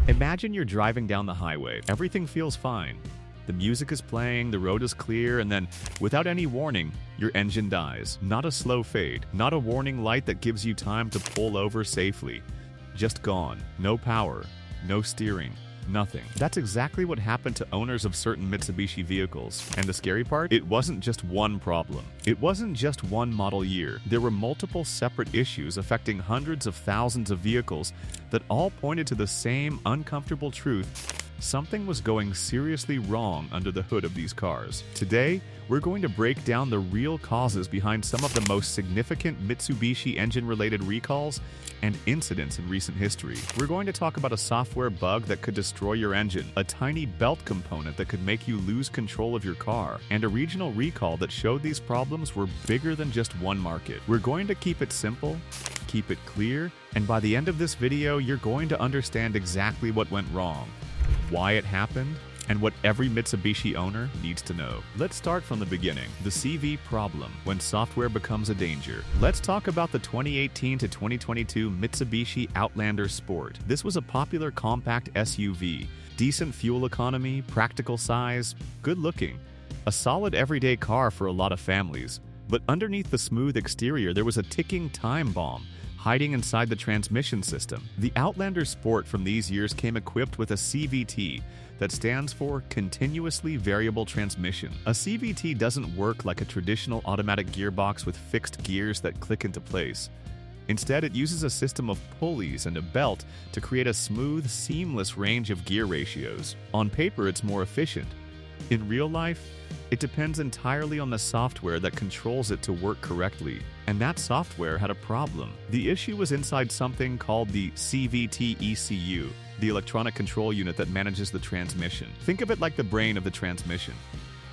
Imagine you're driving down the highway. Everything feels fine. The music is playing, the road is clear, and then, without any warning, your engine dies. Not a slow fade, not a warning light that gives you time to pull over safely. Just gone. No power, no steering, nothing. That's exactly what happened to owners of certain Mitsubishi vehicles. And the scary part? It wasn't just one problem. It wasn't just one model year. There were multiple separate issues affecting hundreds of thousands of vehicles that all pointed to the same uncomfortable truth. Something was going seriously wrong under the hood of these cars. Today, we're going to break down the real causes behind some of the most significant Mitsubishi engine-related recalls and incidents in recent history. We're going to talk about a software bug that could destroy your engine, a tiny belt component that could make you lose control of your car, and a regional recall that showed these problems were bigger than just one market. We're going to keep it simple, keep it clear, and by the end of this video, you're going to understand exactly what went wrong, why it happened, and what every Mitsubishi owner needs to know. Let's start from the beginning. The CV problem, when software becomes a danger. Let's talk about the 2018 to 2022 Mitsubishi Outlander Sport. This was a popular compact SUV. Decent fuel economy, practical size, good looking. A solid everyday car for a lot of families. But underneath the smooth exterior, there was a ticking time bomb hiding inside the transmission system. The Outlander Sport from these years came equipped with a CVT that stands for Continuously Variable Transmission. A CVT doesn't work like a traditional automatic gearbox with fixed gears that click into place. Instead, it uses a system of pulleys and a belt to create a smooth, seamless range of gear ratios. On paper, it's more efficient. In real life, it depends entirely on the software that controls it to work correctly. And that software had a problem. The issue was inside something called the CVT ECU, the electronic control unit that manages the transmission. Think of it like the brain of the transmission.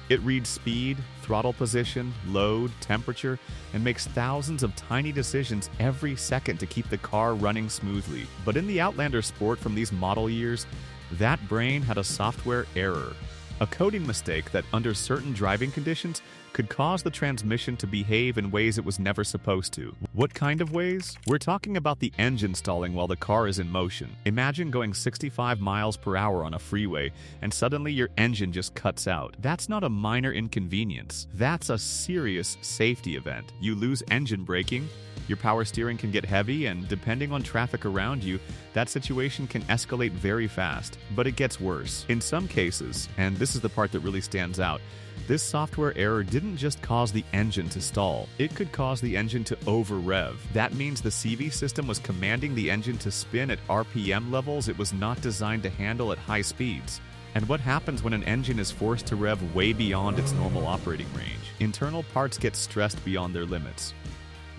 It reads speed, throttle position, load, temperature, and makes thousands of tiny decisions every second to keep the car running smoothly. But in the Outlander Sport from these model years, that brain had a software error. A coding mistake that, under certain driving conditions, could cause the transmission to behave in ways it was never supposed to. What kind of ways? We're talking about the engine stalling while the car is in motion. Imagine going 65 miles per hour on a freeway, and suddenly your engine just cuts out. That's not a minor inconvenience. That's a serious safety event. You lose engine braking, your power steering can get heavy, and depending on traffic around you, that situation can escalate very fast. But it gets worse. In some cases, and this is the part that really stands out, this software error didn't just cause the engine to stall, it could cause the engine to over-rev. That means the CV system was commanding the engine to spin at RPM levels it was not designed to handle at high speeds. And what happens when an engine is forced to rev way beyond its normal operating range? Internal parts get stressed beyond their limits.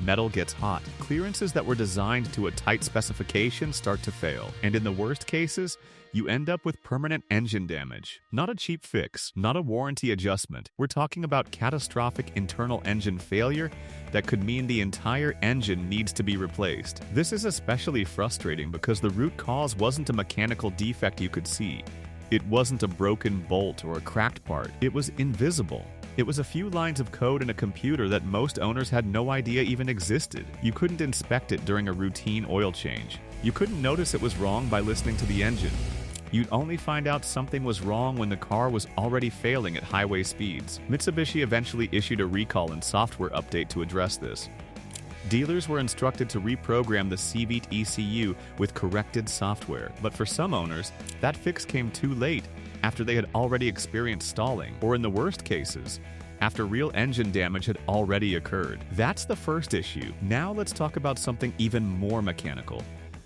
Metal gets hot. Clearances that were designed to a tight specification start to fail. And in the worst cases, you end up with permanent engine damage. Not a cheap fix, not a warranty adjustment. We're talking about catastrophic internal engine failure that could mean the entire engine needs to be replaced. This is especially frustrating because the root cause wasn't a mechanical defect you could see. It wasn't a broken bolt or a cracked part. It was invisible. It was a few lines of code in a computer that most owners had no idea even existed. You couldn't inspect it during a routine oil change. You couldn't notice it was wrong by listening to the engine. You'd only find out something was wrong when the car was already failing at highway speeds. Mitsubishi eventually issued a recall and software update to address this. Dealers were instructed to reprogram the CVT ECU with corrected software, but for some owners, that fix came too late, after they had already experienced stalling, or in the worst cases, after real engine damage had already occurred. That's the first issue. Now let's talk about something even more mechanical.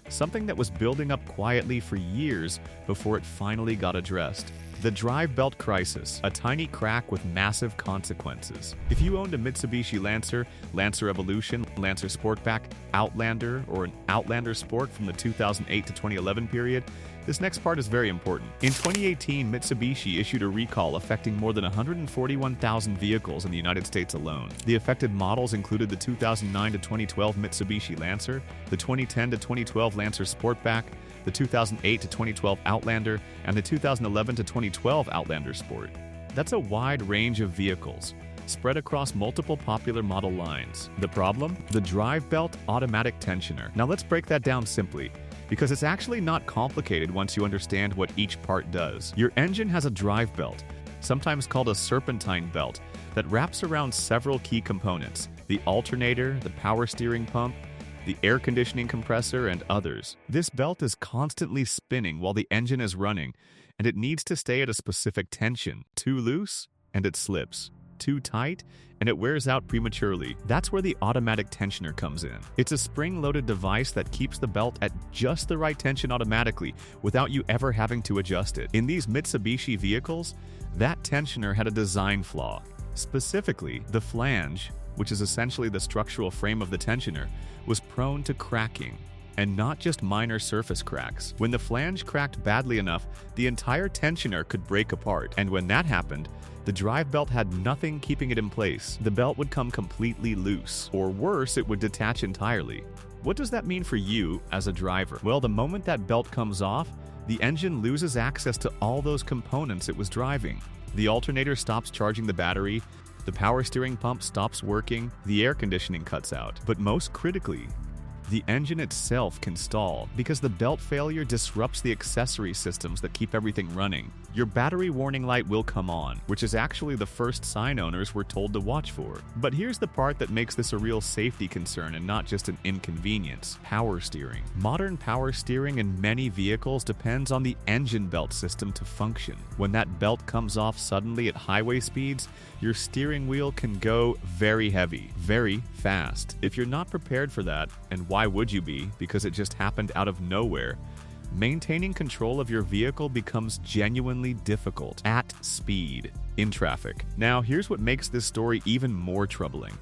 Something that was building up quietly for years before it finally got addressed. The drive belt crisis, a tiny crack with massive consequences. If you owned a Mitsubishi Lancer, Lancer Evolution, Lancer Sportback, Outlander, or an Outlander Sport from the 2008 to 2011 period, this next part is very important. In 2018, Mitsubishi issued a recall affecting more than 141,000 vehicles in the United States alone. The affected models included the 2009 to 2012 Mitsubishi Lancer, the 2010 to 2012 Lancer Sportback, the 2008 to 2012 Outlander, and the 2011 to 2012 Outlander Sport. That's a wide range of vehicles, spread across multiple popular model lines. The problem? The drive belt automatic tensioner. Now let's break that down simply. because it's actually not complicated once you understand what each part does. Your engine has a drive belt, sometimes called a serpentine belt, that wraps around several key components: the alternator, the power steering pump, the air conditioning compressor, and others. This belt is constantly spinning while the engine is running, and it needs to stay at a specific tension. Too loose, and it slips. Too tight, and it wears out prematurely. That's where the automatic tensioner comes in. It's a spring-loaded device that keeps the belt at just the right tension automatically without you ever having to adjust it. In these Mitsubishi vehicles, that tensioner had a design flaw. Specifically, the flange, which is essentially the structural frame of the tensioner, was prone to cracking. And not just minor surface cracks. When the flange cracked badly enough, the entire tensioner could break apart. And when that happened, the drive belt had nothing keeping it in place. The belt would come completely loose, or worse, it would detach entirely. What does that mean for you as a driver? Well, the moment that belt comes off, the engine loses access to all those components it was driving. The alternator stops charging the battery, the power steering pump stops working, the air conditioning cuts out. But most critically, the engine itself can stall because the belt failure disrupts the accessory systems that keep everything running. Your battery warning light will come on, which is actually the first sign owners were told to watch for. But here's the part that makes this a real safety concern and not just an inconvenience: power steering. Modern power steering in many vehicles depends on the engine belt system to function. When that belt comes off suddenly at highway speeds, your steering wheel can go very heavy, very fast. If you're not prepared for that, and why would you be, because it just happened out of nowhere, maintaining control of your vehicle becomes genuinely difficult at speed, in traffic. Now, here's what makes this story even more troubling.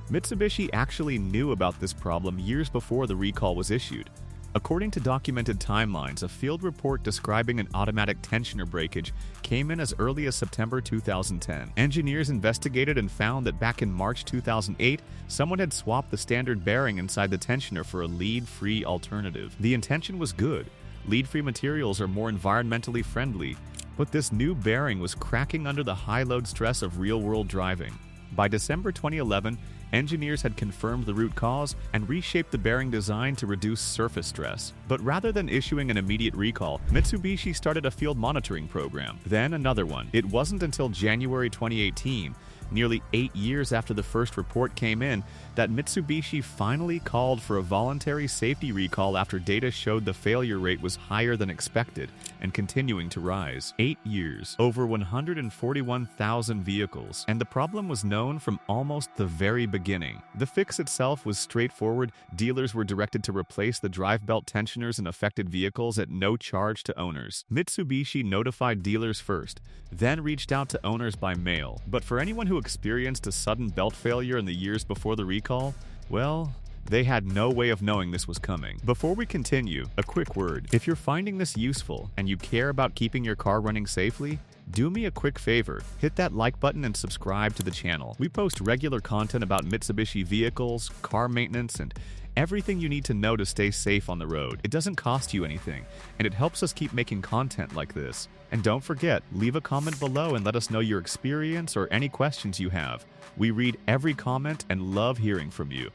Mitsubishi actually knew about this problem years before the recall was issued. According to documented timelines, a field report describing an automatic tensioner breakage came in as early as September 2010. Engineers investigated and found that back in March 2008, someone had swapped the standard bearing inside the tensioner for a lead-free alternative. The intention was good. Lead-free materials are more environmentally friendly, but this new bearing was cracking under the high-load stress of real-world driving. By December 2011, engineers had confirmed the root cause and reshaped the bearing design to reduce surface stress. But rather than issuing an immediate recall, Mitsubishi started a field monitoring program, then another one. It wasn't until January 2018, nearly 8 years after the first report came in, that Mitsubishi finally called for a voluntary safety recall after data showed the failure rate was higher than expected and continuing to rise. 8 years, over 141,000 vehicles, and the problem was known from almost the very beginning. The fix itself was straightforward. Dealers were directed to replace the drive belt tensioners in affected vehicles at no charge to owners. Mitsubishi notified dealers first, then reached out to owners by mail. But for anyone who experienced a sudden belt failure in the years before the recall, well, they had no way of knowing this was coming. Before we continue, a quick word. If you're finding this useful and you care about keeping your car running safely, do me a quick favor, hit that like button and subscribe to the channel. We post regular content about Mitsubishi vehicles, car maintenance, and everything you need to know to stay safe on the road. It doesn't cost you anything, and it helps us keep making content like this. And don't forget, leave a comment below and let us know your experience or any questions you have. We read every comment and love hearing from you.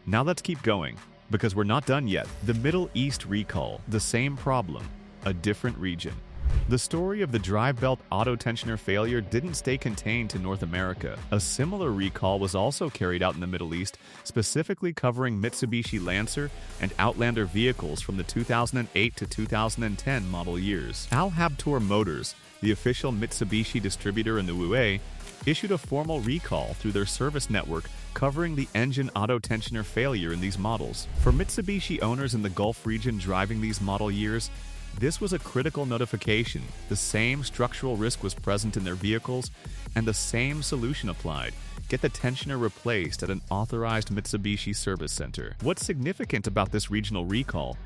Now let's keep going, because we're not done yet. The Middle East recall, the same problem, a different region. The story of the drive belt auto tensioner failure didn't stay contained to North America. A similar recall was also carried out in the Middle East, specifically covering Mitsubishi Lancer and Outlander vehicles from the 2008 to 2010 model years. Al Habtoor Motors, the official Mitsubishi distributor in the UAE, issued a formal recall through their service network covering the engine auto tensioner failure in these models. For Mitsubishi owners in the Gulf region driving these model years, this was a critical notification. The same structural risk was present in their vehicles, and the same solution applied. Get the tensioner replaced at an authorized Mitsubishi service center. What's significant about this regional recall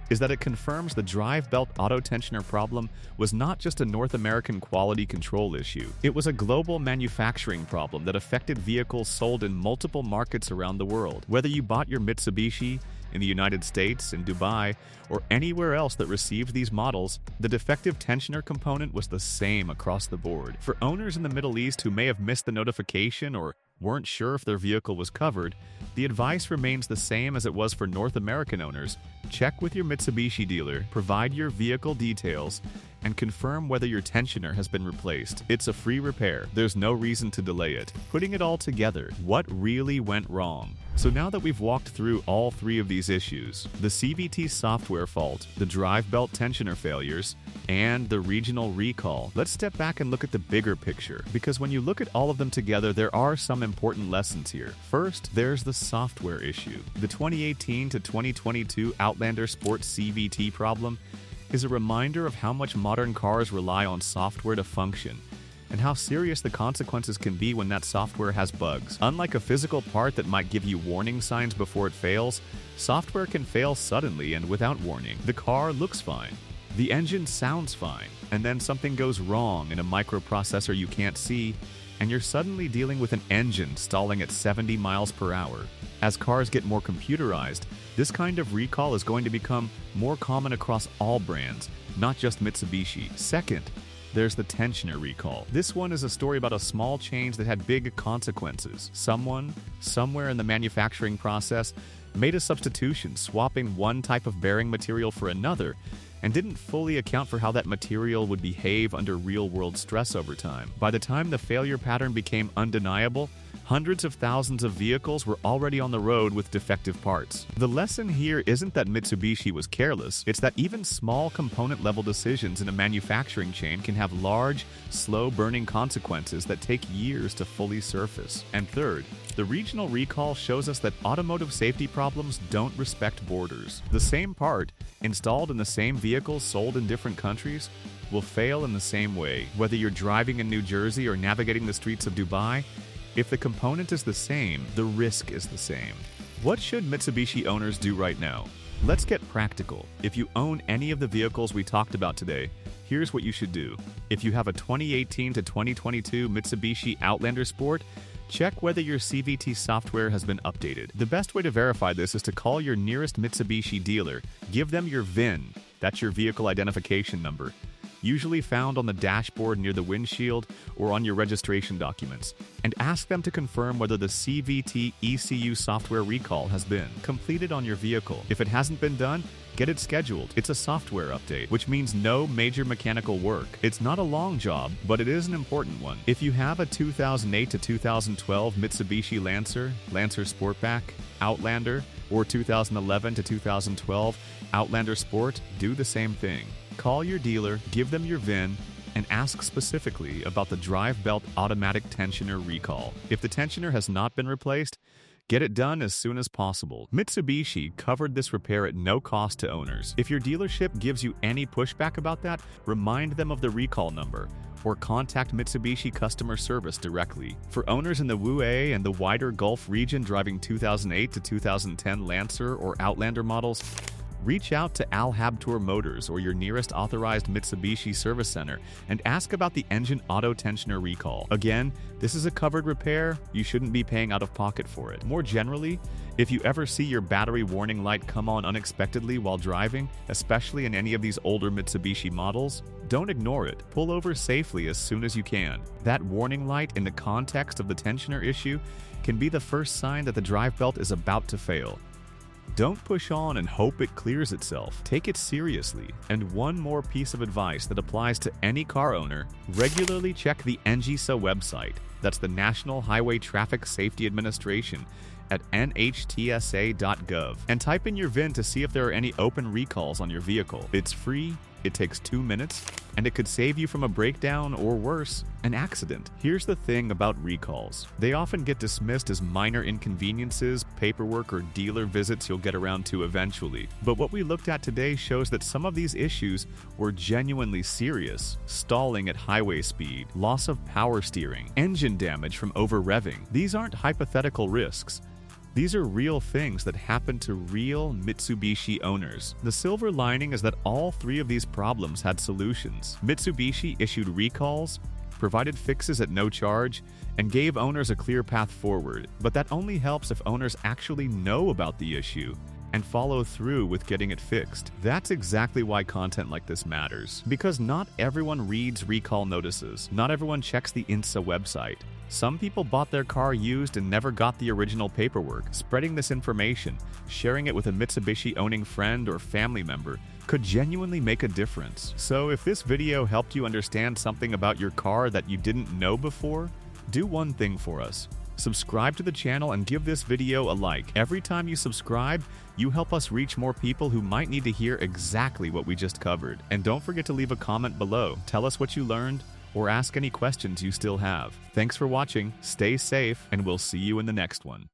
is that it confirms the drive belt auto tensioner problem was not just a North American quality control issue. It was a global manufacturing problem that affected vehicles sold in multiple markets around the world. Whether you bought your Mitsubishi in the United States, in Dubai, or anywhere else that received these models, the defective tensioner component was the same across the board. For owners in the Middle East who may have missed the notification or weren't sure if their vehicle was covered, the advice remains the same as it was for North American owners. Check with your Mitsubishi dealer, provide your vehicle details, and confirm whether your tensioner has been replaced. It's a free repair. There's no reason to delay it. Putting it all together, what really went wrong? So now that we've walked through all three of these issues, the CVT software fault, the drive belt tensioner failures, and the regional recall, let's step back and look at the bigger picture, because when you look at all of them together, there are some important lessons here. First, there's the software issue. The 2018 to 2022 Outlander Sport CVT problem is a reminder of how much modern cars rely on software to function, and how serious the consequences can be when that software has bugs. Unlike a physical part that might give you warning signs before it fails, software can fail suddenly and without warning. The car looks fine, the engine sounds fine, and then something goes wrong in a microprocessor you can't see, and you're suddenly dealing with an engine stalling at 70 miles per hour. As cars get more computerized, this kind of recall is going to become more common across all brands, not just Mitsubishi. Second, there's the tensioner recall. This one is a story about a small change that had big consequences. Someone, somewhere in the manufacturing process, made a substitution, swapping one type of bearing material for another, and didn't fully account for how that material would behave under real-world stress over time. By the time the failure pattern became undeniable, hundreds of thousands of vehicles were already on the road with defective parts. The lesson here isn't that Mitsubishi was careless, it's that even small component-level decisions in a manufacturing chain can have large, slow-burning consequences that take years to fully surface. And third, the regional recall shows us that automotive safety problems don't respect borders. The same part, installed in the same vehicles sold in different countries, will fail in the same way. Whether you're driving in New Jersey or navigating the streets of Dubai, if the component is the same, the risk is the same. What should Mitsubishi owners do right now? Let's get practical. If you own any of the vehicles we talked about today, here's what you should do. If you have a 2018 to 2022 Mitsubishi Outlander Sport, check whether your CVT software has been updated. The best way to verify this is to call your nearest Mitsubishi dealer. Give them your VIN, that's your vehicle identification number, usually found on the dashboard near the windshield or on your registration documents, and ask them to confirm whether the CVT ECU software recall has been completed on your vehicle. If it hasn't been done, get it scheduled. It's a software update, which means no major mechanical work. It's not a long job, but it is an important one. If you have a 2008 to 2012 Mitsubishi Lancer, Lancer Sportback, Outlander, or 2011 to 2012 Outlander Sport, do the same thing. Call your dealer, give them your VIN, and ask specifically about the drive belt automatic tensioner recall. If the tensioner has not been replaced, get it done as soon as possible. Mitsubishi covered this repair at no cost to owners. If your dealership gives you any pushback about that, remind them of the recall number or contact Mitsubishi customer service directly. For owners in the WUA and the wider Gulf region driving 2008 to 2010 Lancer or Outlander models, reach out to Al Habtoor Motors or your nearest authorized Mitsubishi service center and ask about the engine auto tensioner recall. Again, this is a covered repair. You shouldn't be paying out of pocket for it. More generally, if you ever see your battery warning light come on unexpectedly while driving, especially in any of these older Mitsubishi models, don't ignore it. Pull over safely as soon as you can. That warning light in the context of the tensioner issue can be the first sign that the drive belt is about to fail. Don't push on and hope it clears itself. Take it seriously. And one more piece of advice that applies to any car owner, regularly check the NHTSA website. That's the National Highway Traffic Safety Administration at nhtsa.gov, and type in your VIN to see if there are any open recalls on your vehicle. It's free, it takes 2 minutes, and it could save you from a breakdown or worse, an accident. Here's the thing about recalls. They often get dismissed as minor inconveniences, paperwork, or dealer visits you'll get around to eventually. But what we looked at today shows that some of these issues were genuinely serious. Stalling at highway speed, loss of power steering, engine damage from over-revving. These aren't hypothetical risks. These are real things that happen to real Mitsubishi owners. The silver lining is that all three of these problems had solutions. Mitsubishi issued recalls, provided fixes at no charge, and gave owners a clear path forward. But that only helps if owners actually know about the issue and follow through with getting it fixed. That's exactly why content like this matters. Because not everyone reads recall notices. Not everyone checks the NHTSA website. Some people bought their car used and never got the original paperwork. Spreading this information, sharing it with a Mitsubishi-owning friend or family member, could genuinely make a difference. So if this video helped you understand something about your car that you didn't know before, do one thing for us. Subscribe to the channel and give this video a like. Every time you subscribe, you help us reach more people who might need to hear exactly what we just covered. And don't forget to leave a comment below. Tell us what you learned or ask any questions you still have. Thanks for watching, stay safe, and we'll see you in the next one.